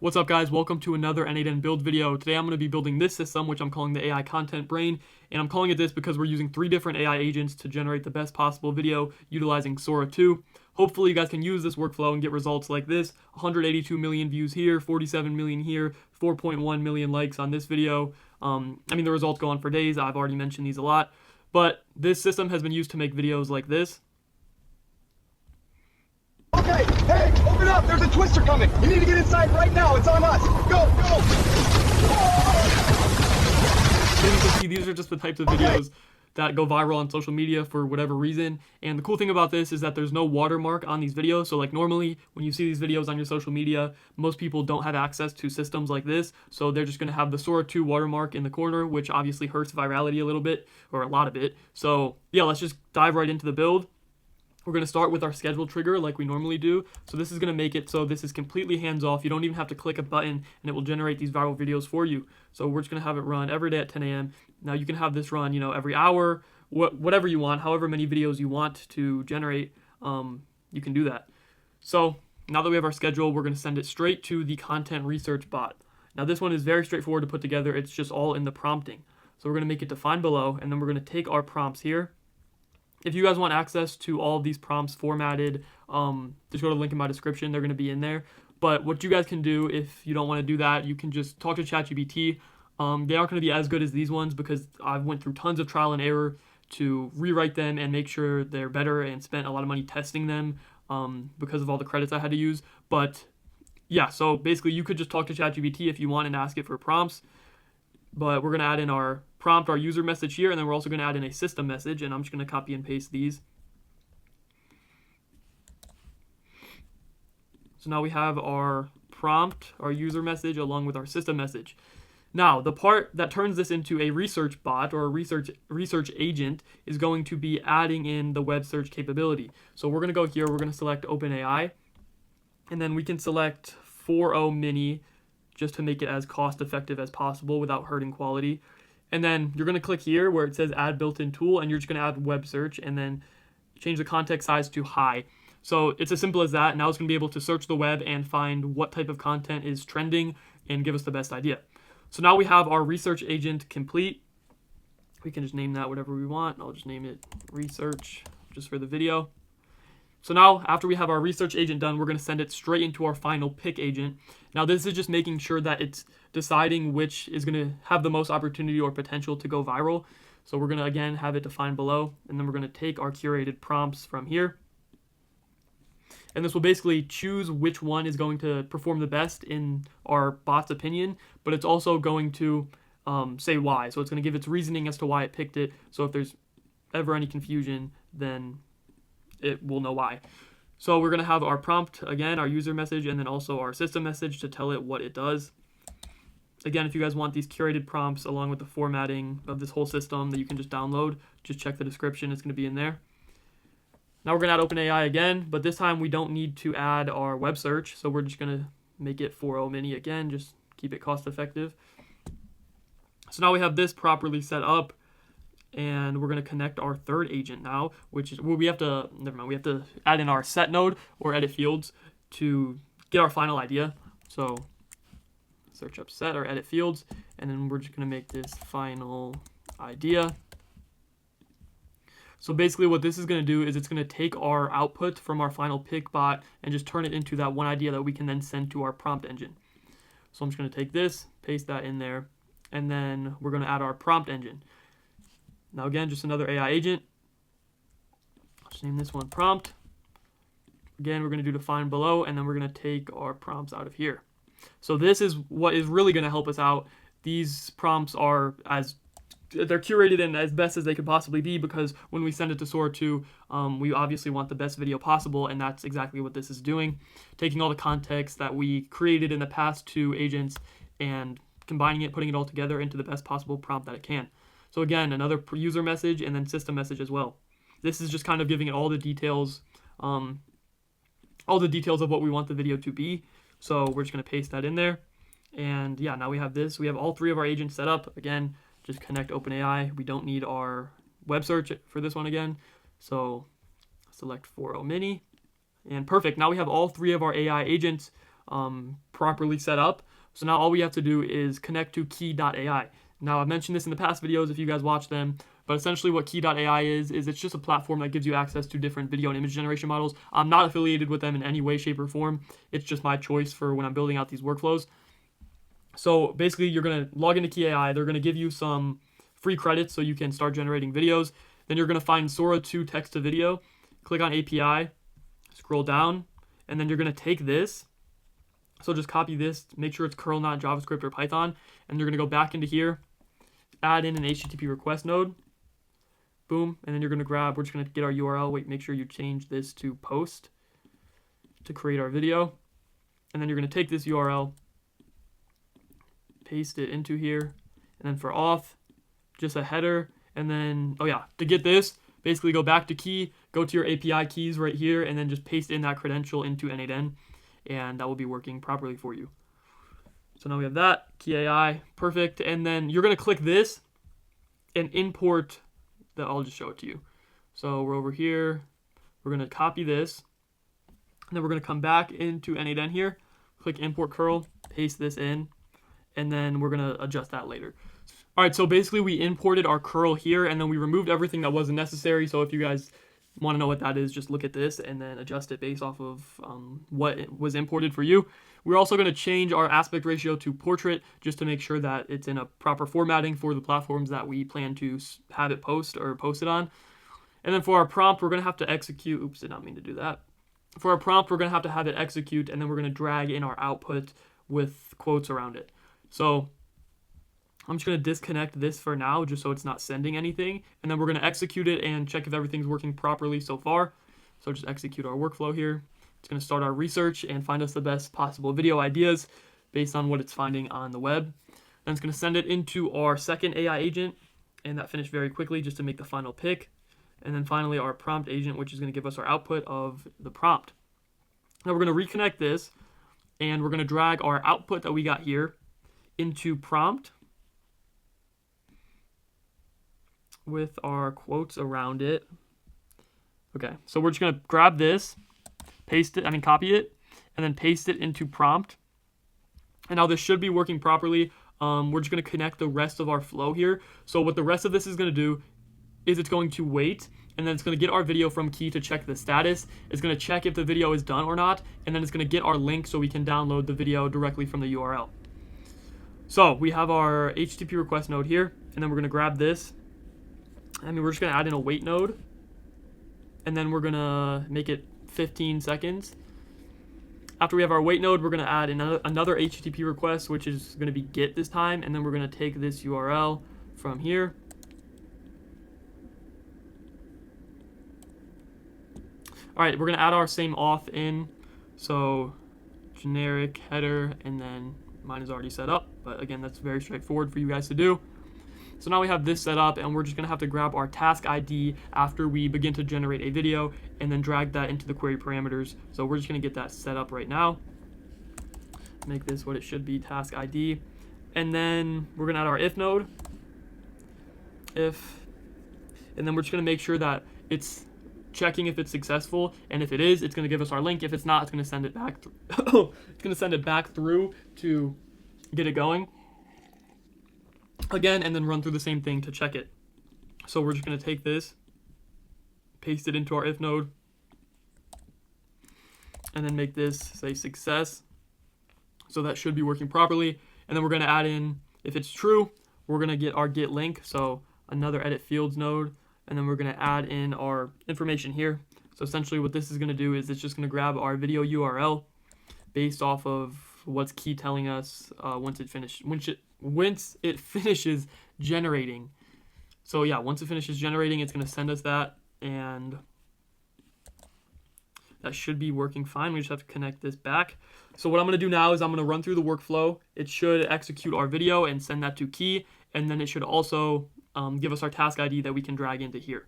What's up guys, welcome to another N8N build video. Today I'm going to be building this system, which I'm calling the AI Content Brain, and I'm calling it this because we're using 3 different AI agents to generate the best possible video utilizing Sora 2. Hopefully you guys can use this workflow and get results like this: 182 million views here, 47 million here, 4.1 million likes on this video. The results go on for days. I've already mentioned these a lot, but this system has been used to make videos like this. Okay, hey, open up! There's a twister coming! You need to get inside right now! It's on us! Go, go! So you can see these are just the types of videos that go viral on social media for whatever reason. And the cool thing about this is that there's no watermark on these videos. So like normally when you see these videos on your social media, most people don't have access to systems like this. So they're just going to have the Sora 2 watermark in the corner, which obviously hurts virality a little bit, or a lot of it. So yeah, let's just dive right into the build. We're going to start with our schedule trigger like we normally do. So this is going to make it so this is completely hands-off. You don't even have to click a button and it will generate these viral videos for you. So we're just going to have it run every day at 10 a.m. Now you can have this run, every hour, whatever you want, however many videos you want to generate, you can do that. So now that we have our schedule, we're going to send it straight to the content research bot. Now this one is very straightforward to put together. It's just all in the prompting. So we're going to make it define below, and then we're going to take our prompts here. If you guys want access to all of these prompts formatted, just go to the link in my description. They're going to be in there. But what you guys can do if you don't want to do that, you can just talk to ChatGPT. They aren't going to be as good as these ones because I've went through tons of trial and error to rewrite them and make sure they're better, and spent a lot of money testing them because of all the credits I had to use. But yeah, so basically you could just talk to ChatGPT if you want and ask it for prompts. But we're going to add in our prompt, our user message here, and then we're also going to add in a system message, and I'm just going to copy and paste these. So now we have our prompt, our user message, along with our system message. Now, the part that turns this into a research bot or a research agent is going to be adding in the web search capability. So we're going to go here, we're going to select OpenAI, and then we can select 4.0 mini just to make it as cost effective as possible without hurting quality. And then you're going to click here where it says add built-in tool, and you're just going to add web search and then change the context size to high. So it's as simple as that. Now it's going to be able to search the web and find what type of content is trending and give us the best idea. So now we have our research agent complete. We can just name that whatever we want. I'll just name it research just for the video. So now, after we have our research agent done, we're going to send it straight into our final pick agent. Now this is just making sure that it's deciding which is going to have the most opportunity or potential to go viral. So we're going to, again, have it defined below, and then we're going to take our curated prompts from here. And this will basically choose which one is going to perform the best in our bot's opinion, but it's also going to say why. So it's going to give its reasoning as to why it picked it. So if there's ever any confusion, then it will know why. So we're going to have our prompt, again, our user message, and then also our system message to tell it what it does. Again, if you guys want these curated prompts along with the formatting of this whole system that you can just download, just check the description. It's going to be in there. Now we're going to add OpenAI again, but this time we don't need to add our web search. So we're just going to make it 4.0 mini again, just keep it cost effective. So now we have this properly set up, and we're going to connect our third agent now, which is, well, we have to add in our set node or edit fields to get our final idea. So search up set or edit fields, and then we're just going to make this final idea. So basically what this is going to do is it's going to take our output from our final pick bot and just turn it into that one idea that we can then send to our prompt engine. So I'm just going to take this, paste that in there, and then we're going to add our prompt engine. Now again, just another AI agent. I'll just name this one prompt. Again, we're going to do define below, and then we're going to take our prompts out of here. So this is what is really going to help us out. These prompts are they're curated and as best as they could possibly be, because when we send it to Sora 2, we obviously want the best video possible, and that's exactly what this is doing. Taking all the context that we created in the past 2 agents and combining it, putting it all together into the best possible prompt that it can. So again, another user message and then system message as well. This is just kind of giving it all the details of what we want the video to be. So we're just going to paste that in there. And yeah, now we have this. We have all 3 of our agents set up. Again, just connect OpenAI. We don't need our web search for this one again. So select 4.0 mini. And perfect. Now we have all 3 of our AI agents properly set up. So now all we have to do is connect to key.ai. Now, I've mentioned this in the past videos if you guys watch them, but essentially what key.ai is it's just a platform that gives you access to different video and image generation models. I'm not affiliated with them in any way, shape, or form. It's just my choice for when I'm building out these workflows. So basically, you're going to log into key.ai. They're going to give you some free credits so you can start generating videos. Then you're going to find Sora 2 text to video, click on API, scroll down, and then you're going to take this. So just copy this, make sure it's curl, not JavaScript or Python, and you're going to go back into here, add in an HTTP request node, boom, and then you're going to grab, we're just going to get our URL, wait, make sure you change this to post to create our video, and then you're going to take this URL, paste it into here, and then for auth, just a header, and then, oh yeah, to get this, basically go back to key, go to your API keys right here, and then just paste in that credential into N8N, and that will be working properly for you. So now we have that, key AI, perfect, and then you're going to click this and import that. I'll just show it to you. So we're over here, we're going to copy this, and then we're going to come back into N8N here, click import curl, paste this in, and then we're going to adjust that later. All right, so basically we imported our curl here, and then we removed everything that wasn't necessary. So if you guys want to know what that is, just look at this and then adjust it based off of what was imported for you. We're also going to change our aspect ratio to portrait just to make sure that it's in a proper formatting for the platforms that we plan to have it post or post it on. And then for our prompt, we're going to have to execute. Oops, did not mean to do that. For our prompt, we're going to have it execute, and then we're going to drag in our output with quotes around it. So I'm just going to disconnect this for now just so it's not sending anything. And then we're going to execute it and check if everything's working properly so far. So just execute our workflow here. It's going to start our research and find us the best possible video ideas based on what it's finding on the web. Then it's going to send it into our second AI agent, and that finished very quickly just to make the final pick. And then finally our prompt agent, which is going to give us our output of the prompt. Now we're going to reconnect this, and we're going to drag our output that we got here into prompt with our quotes around it. Okay, so we're just going to grab this, copy it, and then paste it into prompt. And now this should be working properly. We're just going to connect the rest of our flow here. So what the rest of this is going to do is it's going to wait, and then it's going to get our video from key to check the status. It's going to check if the video is done or not, and then it's going to get our link so we can download the video directly from the URL. So we have our HTTP request node here, and then we're going to grab this. We're just going to add in a wait node, and then we're going to make it 15 seconds. After we have our wait node, we're going to add another HTTP request, which is going to be get this time, and then we're going to take this URL from here. All right, we're going to add our same auth in, so generic header, and then mine is already set up, but again, that's very straightforward for you guys to do. So now we have this set up, and we're just going to have to grab our task ID after we begin to generate a video and then drag that into the query parameters. So we're just going to get that set up right now. Make this what it should be, task ID. And then we're going to add our if node. If, and then we're just going to make sure that it's checking if it's successful, and if it is, it's going to give us our link. If it's not, it's going to send it back it's going to send it back through to get it going again, and then run through the same thing to check it. So we're just going to take this, paste it into our if node, and then make this say success. So that should be working properly. And then we're going to add in, if it's true, we're going to get our get link, so another edit fields node, and then we're going to add in our information here. So essentially what this is going to do is it's just going to grab our video URL based off of what's key telling us once it finishes generating. So yeah, once it finishes generating, it's going to send us that, and that should be working fine. We just have to connect this back. So what I'm going to do now is I'm going to run through the workflow. It should execute our video and send that to key, and then it should also give us our task ID that we can drag into here.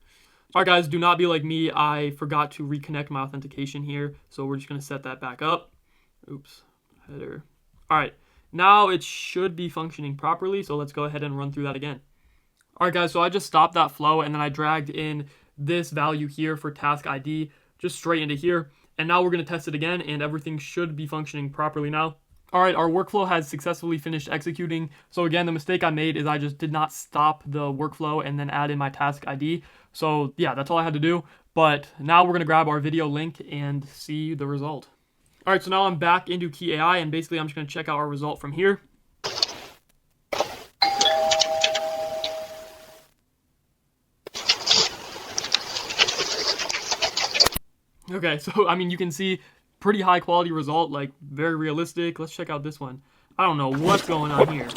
All right, guys, do not be like me. I forgot to reconnect my authentication here, so we're just going to set that back up. Oops, header. All right, now it should be functioning properly, so let's go ahead and run through that again. All right, guys, so I just stopped that flow, and then I dragged in this value here for task ID just straight into here, and now we're going to test it again, and everything should be functioning properly now. All right, our workflow has successfully finished executing. So again, the mistake I made is I just did not stop the workflow and then add in my task ID. So yeah, that's all I had to do. But now we're gonna grab our video link and see the result. All right, so now I'm back into Key AI, and basically I'm just gonna check out our result from here. Okay, so I mean, you can see pretty high quality result, like very realistic. Let's check out this one. I don't know what's going on here.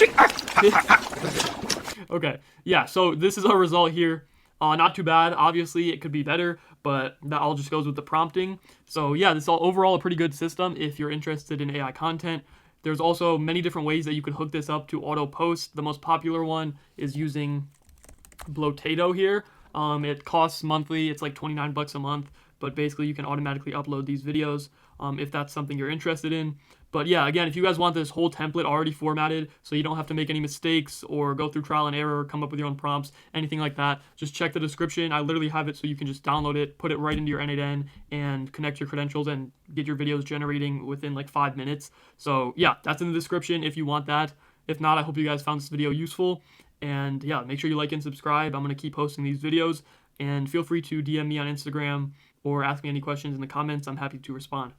Okay, yeah, so this is our result here. Not too bad. Obviously, it could be better, but that all just goes with the prompting. So yeah, this is all overall a pretty good system if you're interested in AI content. There's also many different ways that you can hook this up to auto post. The most popular one is using Blotato here. It costs monthly. It's like 29 bucks a month, but basically you can automatically upload these videos if that's something you're interested in. But yeah, again, if you guys want this whole template already formatted so you don't have to make any mistakes or go through trial and error, come up with your own prompts, anything like that, just check the description. I literally have it so you can just download it, put it right into your N8N, and connect your credentials and get your videos generating within like 5 minutes. So yeah, that's in the description if you want that. If not, I hope you guys found this video useful. And yeah, make sure you like and subscribe. I'm going to keep posting these videos. And feel free to DM me on Instagram or ask me any questions in the comments. I'm happy to respond.